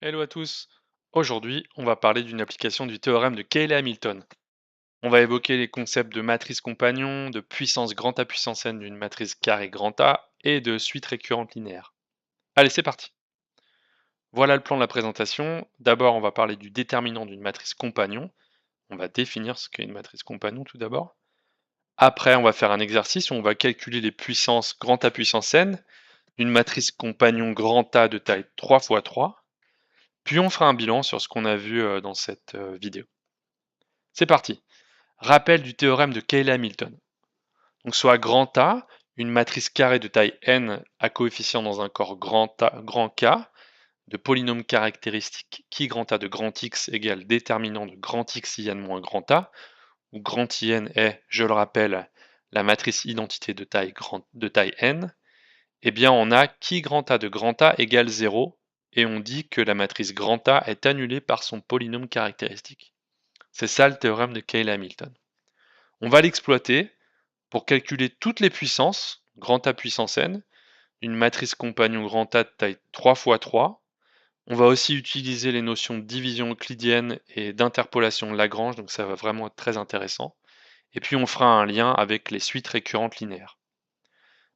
Hello à tous. Aujourd'hui, on va parler d'une application du théorème de Cayley-Hamilton. On va évoquer les concepts de matrice compagnon, de puissance grand A puissance n d'une matrice carré grand A et de suite récurrente linéaire. Allez, c'est parti. Voilà le plan de la présentation. D'abord, on va parler du déterminant d'une matrice compagnon. On va définir ce qu'est une matrice compagnon tout d'abord. Après, on va faire un exercice où on va calculer les puissances grand A puissance n d'une matrice compagnon grand A de taille 3 fois 3. Puis on fera un bilan sur ce qu'on a vu dans cette vidéo. C'est parti. Rappel du théorème de Cayley-Hamilton. Donc soit grand A, une matrice carrée de taille n à coefficient dans un corps grand K, de polynôme caractéristique qui grand A de grand X égale déterminant de grand X in moins grand A, où grand In est, je le rappelle, la matrice identité de taille n, eh bien on a qui grand A de grand A égale 0, et on dit que la matrice grand A est annulée par son polynôme caractéristique. C'est ça le théorème de Cayley-Hamilton. On va l'exploiter pour calculer toutes les puissances, grand A puissance n, d'une matrice compagnon grand A de taille 3 fois 3. On va aussi utiliser les notions de division euclidienne et d'interpolation de Lagrange, donc ça va vraiment être très intéressant. Et puis on fera un lien avec les suites récurrentes linéaires.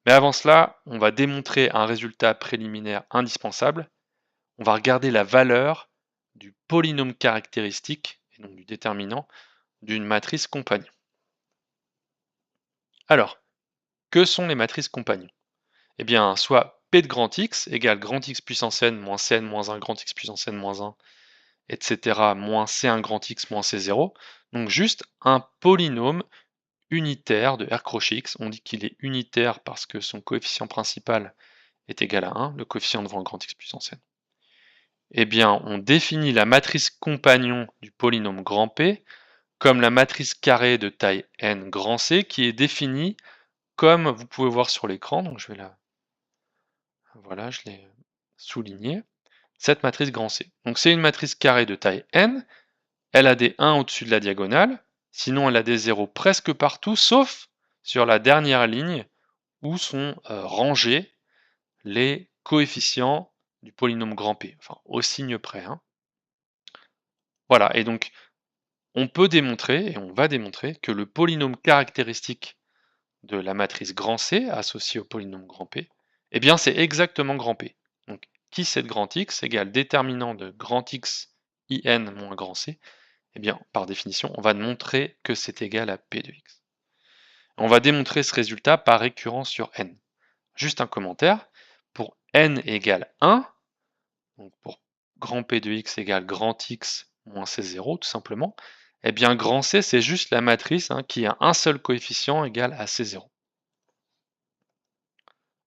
Mais avant cela, on va démontrer un résultat préliminaire indispensable. On va regarder la valeur du polynôme caractéristique, et donc du déterminant, d'une matrice compagnon. Alors, que sont les matrices compagnons? Eh bien, soit P de grand X égale grand X puissance n moins 1 grand X puissance n moins 1, etc. moins C1 grand X moins C0. Donc juste un polynôme unitaire de R crochet X. On dit qu'il est unitaire parce que son coefficient principal est égal à 1, le coefficient devant le grand X puissance n. Eh bien, on définit la matrice compagnon du polynôme grand P comme la matrice carrée de taille n grand C qui est définie comme vous pouvez voir sur l'écran. Donc je vais la... Voilà, je l'ai souligné. Cette matrice grand C. Donc c'est une matrice carrée de taille n, elle a des 1 au-dessus de la diagonale, sinon elle a des 0 presque partout, sauf sur la dernière ligne où sont rangés les coefficients du polynôme grand P, enfin au signe près. Hein. Voilà, et donc on peut démontrer, et on va démontrer, que le polynôme caractéristique de la matrice grand C associée au polynôme grand P, eh bien c'est exactement grand P. Donc qui c'est de grand X égale déterminant de grand X in moins grand C. Eh bien par définition on va montrer que c'est égal à P de X. On va démontrer ce résultat par récurrence sur n. Juste un commentaire, pour n égale 1, donc pour grand P de X égale grand X moins C0 tout simplement, eh bien grand C c'est juste la matrice qui a un seul coefficient égal à C0.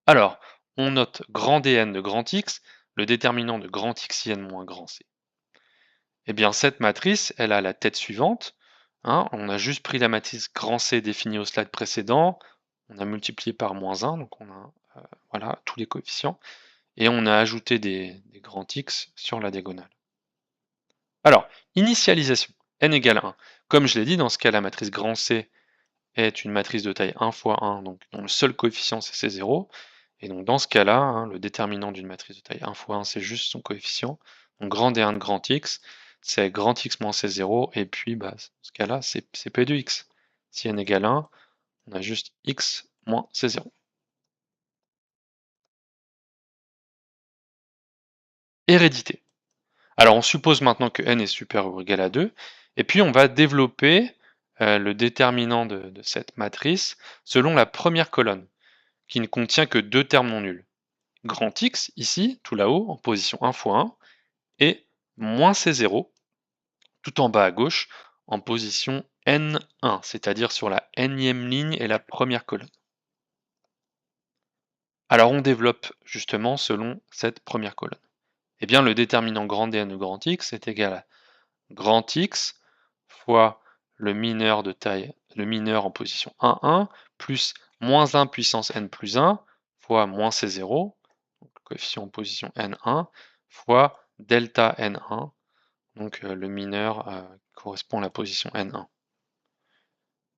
Alors, on note grand Dn de grand X, le déterminant de grand Xn moins grand C. Eh bien, cette matrice, elle a la tête suivante. On a juste pris la matrice grand C définie au slide précédent, on a multiplié par moins 1, donc on a voilà, tous les coefficients, et on a ajouté des grands X sur la diagonale. Alors, initialisation, n égale 1. Comme je l'ai dit, dans ce cas, la matrice grand C est une matrice de taille 1 fois 1, donc dont le seul coefficient c'est C0. Et donc dans ce cas-là, le déterminant d'une matrice de taille 1 fois 1, c'est juste son coefficient. Donc grand D1 de grand X, c'est grand X moins C0, et puis dans ce cas-là, c'est P de X. Si n égale 1, on a juste X moins C0. Hérédité. Alors on suppose maintenant que n est supérieur ou égal à 2, et puis on va développer le déterminant de cette matrice selon la première colonne, qui ne contient que deux termes non nuls. Grand X, ici, tout là-haut, en position 1 fois 1, et moins C0, tout en bas à gauche, en position N1, c'est-à-dire sur la nème ligne et la première colonne. Alors on développe justement selon cette première colonne. Eh bien le déterminant grand Dn de grand X est égal à grand X fois le mineur en position 1, 1, plus moins 1 puissance n plus 1 fois moins C0, donc le coefficient en position N1, fois delta N1, donc le mineur correspond à la position N1.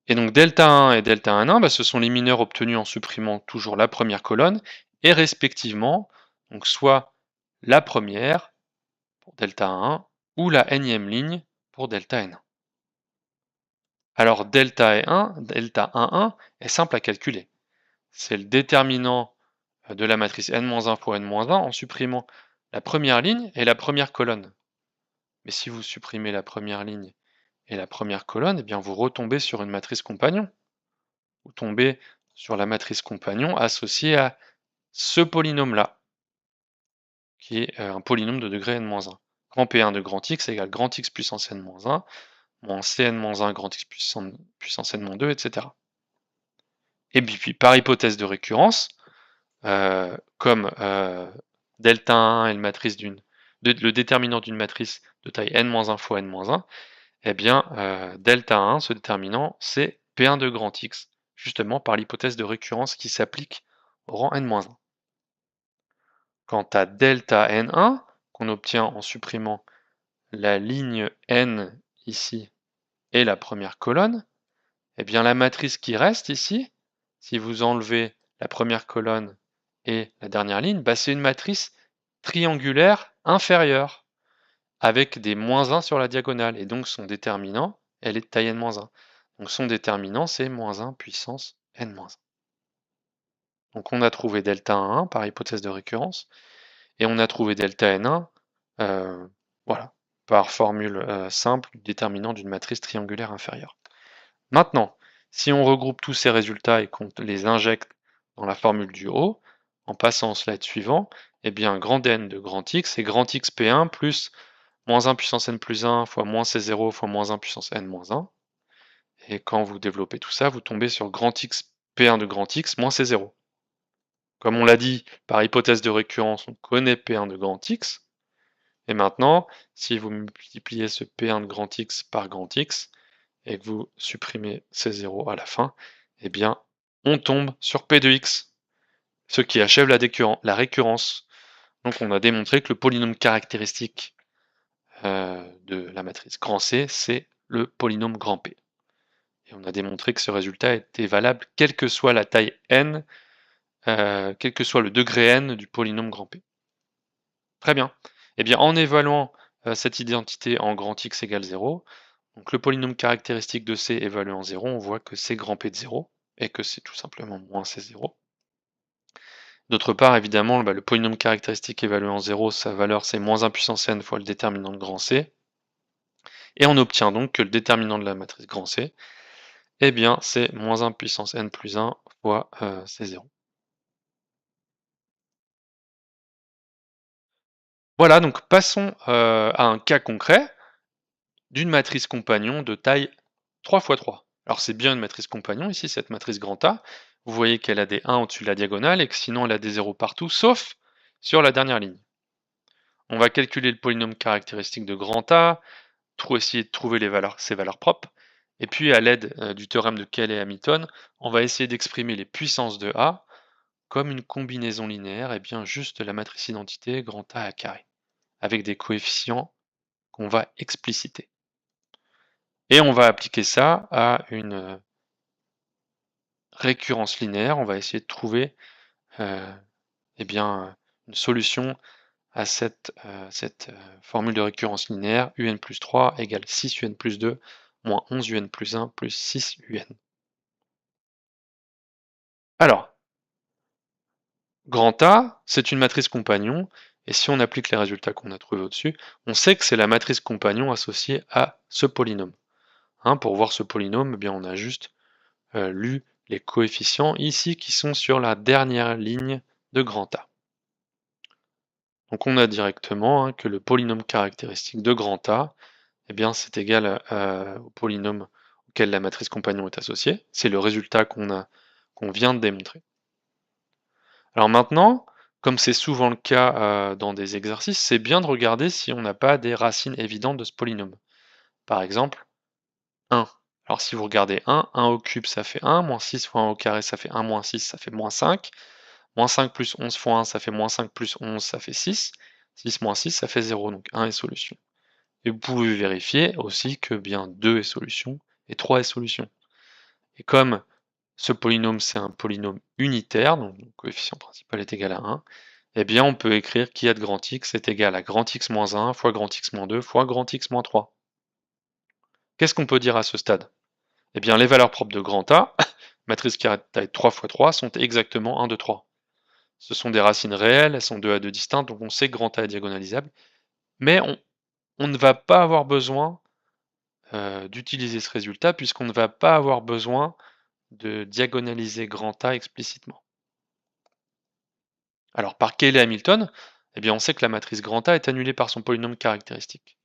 Et donc delta 1 et delta N1, ce sont les mineurs obtenus en supprimant toujours la première colonne, et respectivement, donc soit la première pour delta 1 ou la nème ligne pour delta n1. Alors delta 1 est simple à calculer. C'est le déterminant de la matrice n-1 fois n-1 en supprimant la première ligne et la première colonne. Mais si vous supprimez la première ligne et la première colonne, eh bien vous retombez sur une matrice compagnon. Vous tombez sur la matrice compagnon associée à ce polynôme-là, qui est un polynôme de degré n-1. Grand P1 de grand X égale grand X puissance n-1, moins Cn-1 grand X puissance n-2, etc. Et puis par hypothèse de récurrence, comme delta 1 est le déterminant d'une matrice de taille n-1 fois n-1, eh bien delta 1, ce déterminant, c'est P1 de grand X, justement par l'hypothèse de récurrence qui s'applique au rang n-1. Quant à delta n1, qu'on obtient en supprimant la ligne n ici et la première colonne, eh bien la matrice qui reste ici, si vous enlevez la première colonne et la dernière ligne, bah c'est une matrice triangulaire inférieure, avec des -1 sur la diagonale, et donc son déterminant, elle est de taille n-1. Donc son déterminant, c'est -1 puissance n-1. Donc on a trouvé delta 1 par hypothèse de récurrence, et on a trouvé delta n1 voilà, par formule simple déterminant d'une matrice triangulaire inférieure. Maintenant, si on regroupe tous ces résultats et qu'on les injecte dans la formule du haut, en passant au slide suivant, eh bien grand N de grand X est grand XP1 plus -1 puissance n plus 1 fois -C0 fois -1 puissance n-1. Et quand vous développez tout ça, vous tombez sur grand X P1 de grand X moins C0. Comme on l'a dit, par hypothèse de récurrence, on connaît P1 de grand X. Et maintenant, si vous multipliez ce P1 de grand X par grand X, et que vous supprimez C0 à la fin, eh bien, on tombe sur P de X, ce qui achève la récurrence. Donc on a démontré que le polynôme caractéristique de la matrice grand C, c'est le polynôme grand P. Et on a démontré que ce résultat était valable quelle que soit la taille n, quel que soit le degré n du polynôme grand P. Très bien. Eh bien, en évaluant cette identité en grand X égale 0, donc le polynôme caractéristique de C évalué en 0, on voit que c'est grand P de 0, et que c'est tout simplement moins C0. D'autre part, évidemment, le polynôme caractéristique évalué en 0, sa valeur c'est -1 puissance n fois le déterminant de grand C, et on obtient donc que le déterminant de la matrice grand C, eh bien, c'est -1 puissance n plus 1 fois C0. Voilà, donc passons à un cas concret d'une matrice compagnon de taille 3 x 3. Alors c'est bien une matrice compagnon ici, cette matrice grand A. Vous voyez qu'elle a des 1 au-dessus de la diagonale et que sinon elle a des 0 partout, sauf sur la dernière ligne. On va calculer le polynôme caractéristique de grand A, essayer de trouver ses valeurs propres, et puis à l'aide du théorème de Cayley-Hamilton, on va essayer d'exprimer les puissances de A comme une combinaison linéaire, et bien juste la matrice identité grand A à carré, avec des coefficients qu'on va expliciter. Et on va appliquer ça à une récurrence linéaire. On va essayer de trouver eh bien, une solution à cette formule de récurrence linéaire un plus 3 égale 6 un plus 2 moins 11 un plus 1 plus 6 un. Alors, grand A, c'est une matrice compagnon, et si on applique les résultats qu'on a trouvés au-dessus, on sait que c'est la matrice compagnon associée à ce polynôme. Pour voir ce polynôme, eh bien, on a juste lu les coefficients ici qui sont sur la dernière ligne de grand A. Donc on a directement que le polynôme caractéristique de grand A, eh bien, c'est égal au polynôme auquel la matrice compagnon est associée. C'est le résultat qu'on vient de démontrer. Alors maintenant, comme c'est souvent le cas dans des exercices, c'est bien de regarder si on n'a pas des racines évidentes de ce polynôme. Par exemple, 1. Alors si vous regardez 1 au cube ça fait 1, moins 6 fois 1 au carré ça fait 1, moins 6 ça fait moins 5, moins 5 plus 11 fois 1 ça fait moins 5 plus 11 ça fait 6, 6 moins 6 ça fait 0, donc 1 est solution. Et vous pouvez vérifier aussi que bien 2 est solution et 3 est solution. Et comme ce polynôme c'est un polynôme unitaire, donc le coefficient principal est égal à 1, eh bien on peut écrire qui a de grand X est égal à grand X moins 1 fois grand X moins 2 fois grand X moins 3. Qu'est-ce qu'on peut dire à ce stade? Eh bien les valeurs propres de grand A, matrice carrée de taille 3 fois 3, sont exactement 1, 2, 3. Ce sont des racines réelles, elles sont 2 à 2 distinctes, donc on sait que grand A est diagonalisable, mais on ne va pas avoir besoin d'utiliser ce résultat puisqu'on ne va pas avoir besoin de diagonaliser grand A explicitement. Alors par Cayley-Hamilton, eh bien on sait que la matrice grand A est annulée par son polynôme caractéristique.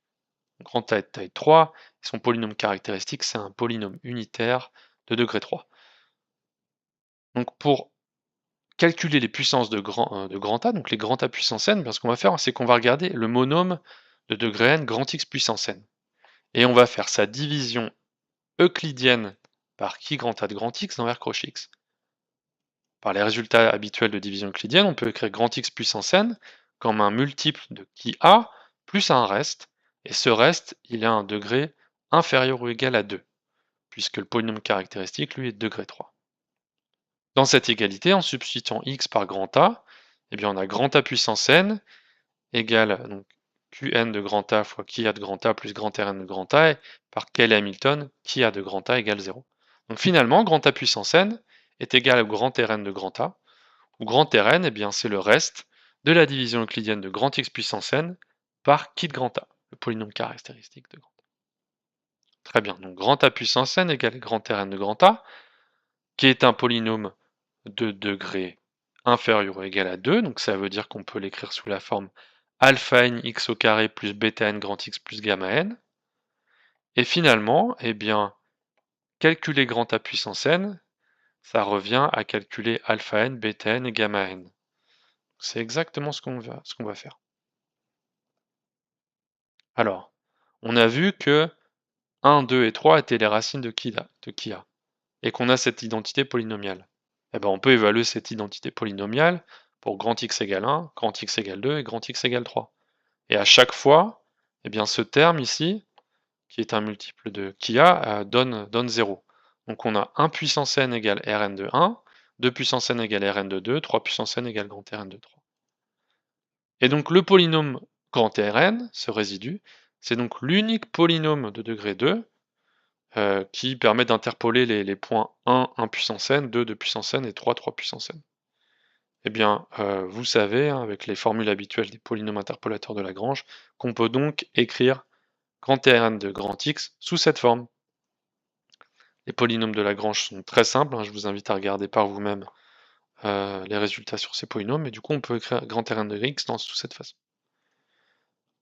Grand A est de taille 3, et son polynôme caractéristique c'est un polynôme unitaire de degré 3. Donc pour calculer les puissances de grand A, donc les grand A puissance n, bien ce qu'on va faire, c'est qu'on va regarder le monôme de degré n grand X puissance n. Et on va faire sa division euclidienne par qui grand A de grand X dans R croche X. Par les résultats habituels de division euclidienne, on peut écrire grand X puissance n comme un multiple de qui A plus un reste, et ce reste, il a un degré inférieur ou égal à 2, puisque le polynôme caractéristique, lui, est de degré 3. Dans cette égalité, en substituant x par grand A, eh bien on a grand A puissance n égale donc, Qn de grand A fois qui a de grand A plus grand Rn de grand A, et par Cayley-Hamilton, qui a de grand A égale 0. Donc finalement, grand A puissance n est égal au grand Rn de grand A, où grand Rn, eh bien, c'est le reste de la division euclidienne de grand X puissance n par qui de grand A, le polynôme caractéristique de grand A. Très bien, donc grand A puissance n égale grand Rn de grand A, qui est un polynôme de degré inférieur ou égal à 2, donc ça veut dire qu'on peut l'écrire sous la forme alpha n x au carré plus bêta n grand X plus gamma n. Et finalement, eh bien, calculer grand A puissance n, ça revient à calculer alpha n, bêta n et gamma n. C'est exactement ce qu'on va faire. Alors, on a vu que 1, 2 et 3 étaient les racines de Kia, et qu'on a cette identité polynomiale. Eh ben, on peut évaluer cette identité polynomiale pour grand X égale 1, grand X égale 2 et grand X égale 3. Et à chaque fois, eh bien, ce terme ici, qui est un multiple de Kia, donne 0. Donc on a 1 puissance n égale Rn de 1, 2 puissance n égale Rn de 2, 3 puissance n égale grand Rn de 3. Et donc le polynôme grand Rn, ce résidu, c'est donc l'unique polynôme de degré 2 qui permet d'interpoler les points 1 puissance n, 2 puissance n et 3 puissance n. Eh bien, vous savez, hein, avec les formules habituelles des polynômes interpolateurs de Lagrange, qu'on peut donc écrire grand Rn de grand X sous cette forme. Les polynômes de Lagrange sont très simples, hein, je vous invite à regarder par vous-même les résultats sur ces polynômes, et du coup on peut écrire grand Rn de X sous cette façon.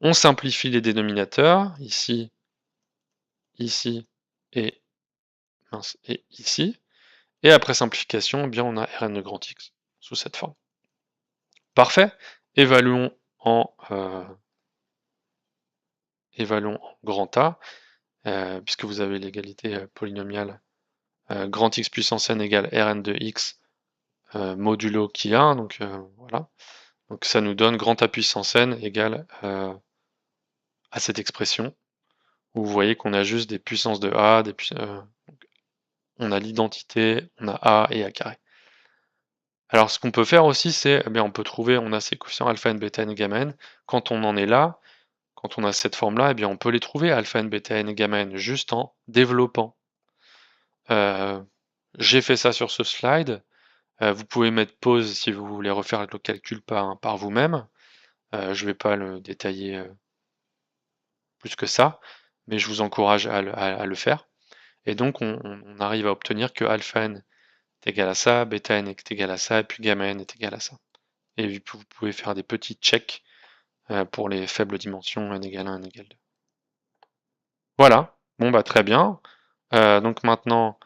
On simplifie les dénominateurs, ici, ici et, et ici, et après simplification, eh bien, on a Rn de grand X sous cette forme. Parfait. Évaluons en grand A, puisque vous avez l'égalité polynomiale grand X puissance n égale Rn de X modulo qui a, donc voilà. Donc ça nous donne grand A puissance n égale à cette expression, où vous voyez qu'on a juste des puissances de A, on a l'identité, on a A et A carré. Alors ce qu'on peut faire aussi, c'est, eh bien, on peut trouver, on a ces coefficients alpha n, bêta n et gamma n. Quand on en est là, quand on a cette forme-là, eh bien, on peut les trouver, alpha n, bêta n et gamma n, juste en développant. J'ai fait ça sur ce slide. Vous pouvez mettre pause si vous voulez refaire le calcul par vous-même. Je ne vais pas le détailler plus que ça, mais je vous encourage à le faire. Et donc, on arrive à obtenir que alpha n est égal à ça, bêta n est égal à ça, et puis gamma n est égal à ça. Et vous pouvez faire des petits checks pour les faibles dimensions, n égale 1, n égale 2. Voilà, bon bah très bien. Donc maintenant,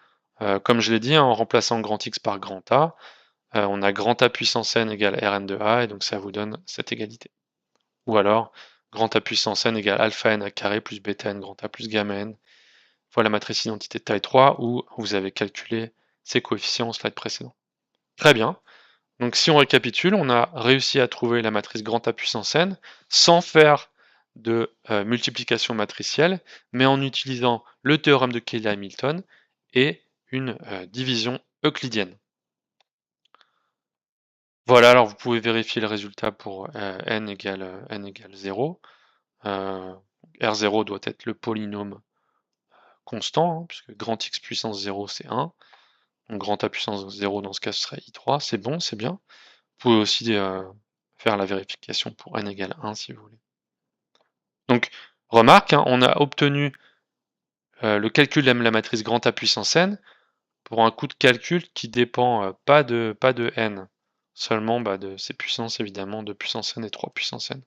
comme je l'ai dit, hein, en remplaçant grand X par grand A, on a grand A puissance n égale Rn de A, et donc ça vous donne cette égalité. Ou alors, grand A puissance n égale alpha n à carré plus bêta n grand A plus gamma n fois la matrice identité de taille 3, où vous avez calculé ces coefficients au slide précédent. Très bien. Donc si on récapitule, on a réussi à trouver la matrice grand A puissance n sans faire de multiplication matricielle, mais en utilisant le théorème de Cayley-Hamilton et une division euclidienne. Voilà, alors vous pouvez vérifier le résultat pour n égale 0. R0 doit être le polynôme constant, hein, puisque grand X puissance 0 c'est 1. Donc grand A puissance 0 dans ce cas ce serait I3, c'est bon, c'est bien. Vous pouvez aussi faire la vérification pour n égale 1 si vous voulez. Donc remarque, hein, on a obtenu le calcul de la matrice grand A puissance n pour un coût de calcul qui dépend pas de n, seulement de ses puissances évidemment, 2 puissance n et 3 puissance n,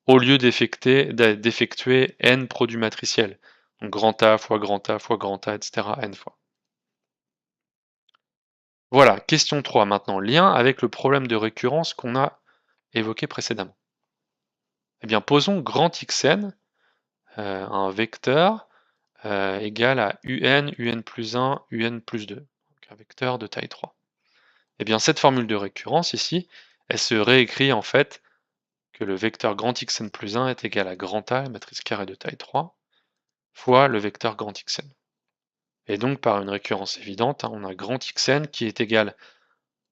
au lieu d'effectuer n produits matriciels, donc grand A fois grand A fois grand A, etc. n fois. Voilà, question 3 maintenant, lien avec le problème de récurrence qu'on a évoqué précédemment. Eh bien, posons grand Xn, un vecteur égal à un plus 1, un plus 2, donc un vecteur de taille 3. Eh bien, cette formule de récurrence ici, elle se réécrit en fait que le vecteur grand Xn plus 1 est égal à grand A, la matrice carrée de taille 3, fois le vecteur grand Xn. Et donc, par une récurrence évidente, hein, on a grand Xn qui est égal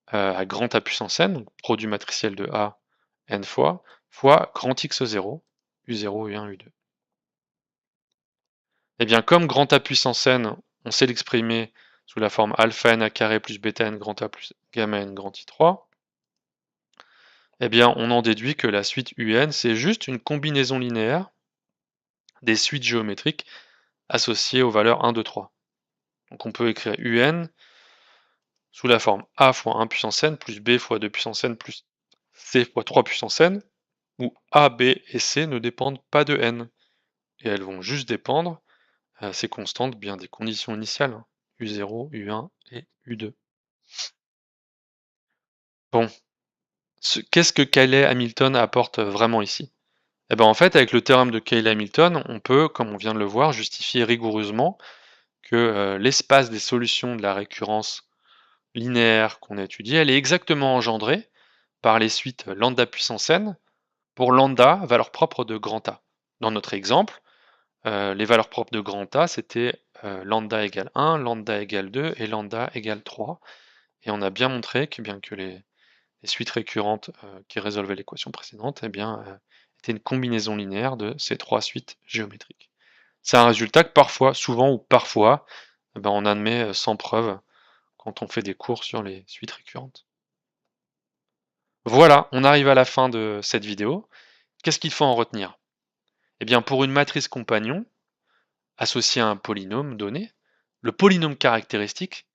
à grand A puissance n, donc produit matriciel de A n fois grand X0, U0, U1, U2. Et bien, comme grand A puissance n, on sait l'exprimer sous la forme alpha n a carré plus bêta n grand A plus gamma n grand I3, eh bien, on en déduit que la suite UN, c'est juste une combinaison linéaire des suites géométriques associées aux valeurs 1, 2, 3. Donc on peut écrire UN sous la forme A fois 1 puissance n plus B fois 2 puissance n plus C fois 3 puissance n, où A, B et C ne dépendent pas de n, et elles vont juste dépendre, ces constantes, bien des conditions initiales, hein, U0, U1 et U2. Bon, qu'est-ce que Cayley-Hamilton apporte vraiment ici? Eh ben en fait, avec le théorème de Cayley-Hamilton, on peut, comme on vient de le voir, justifier rigoureusement que l'espace des solutions de la récurrence linéaire qu'on a étudiée, elle est exactement engendrée par les suites lambda puissance n pour lambda, valeur propre de grand A. Dans notre exemple, les valeurs propres de grand A, c'était lambda égale 1, lambda égale 2 et lambda égale 3. Et on a bien montré que bien que les suites récurrentes qui résolvaient l'équation précédente, eh bien, étaient une combinaison linéaire de ces trois suites géométriques. C'est un résultat que parfois, souvent ou parfois, eh ben, on admet sans preuve quand on fait des cours sur les suites récurrentes. Voilà, on arrive à la fin de cette vidéo. Qu'est-ce qu'il faut en retenir? Eh bien, pour une matrice compagnon associée à un polynôme donné, le polynôme caractéristique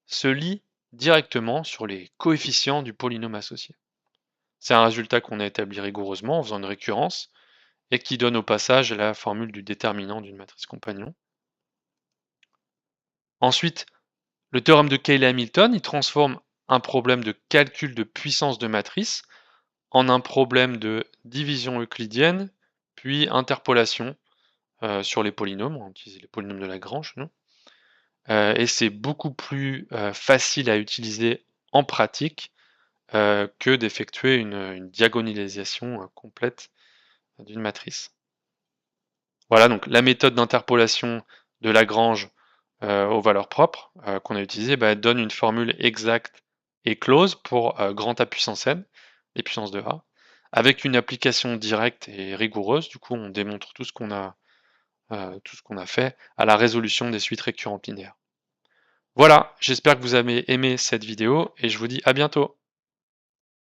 se lie directement sur les coefficients du polynôme associé. C'est un résultat qu'on a établi rigoureusement en faisant une récurrence et qui donne au passage la formule du déterminant d'une matrice compagnon. Ensuite, le théorème de Cayley-Hamilton, il transforme un problème de calcul de puissance de matrice en un problème de division euclidienne, puis interpolation sur les polynômes. On utilise les polynômes de Lagrange, non et c'est beaucoup plus facile à utiliser en pratique que d'effectuer une diagonalisation complète d'une matrice. Voilà, donc la méthode d'interpolation de Lagrange aux valeurs propres qu'on a utilisée donne une formule exacte et close pour grand A puissance n, les puissances de A, avec une application directe et rigoureuse. Du coup, on démontre tout ce qu'on a fait à la résolution des suites récurrentes linéaires. Voilà, j'espère que vous avez aimé cette vidéo et je vous dis à bientôt.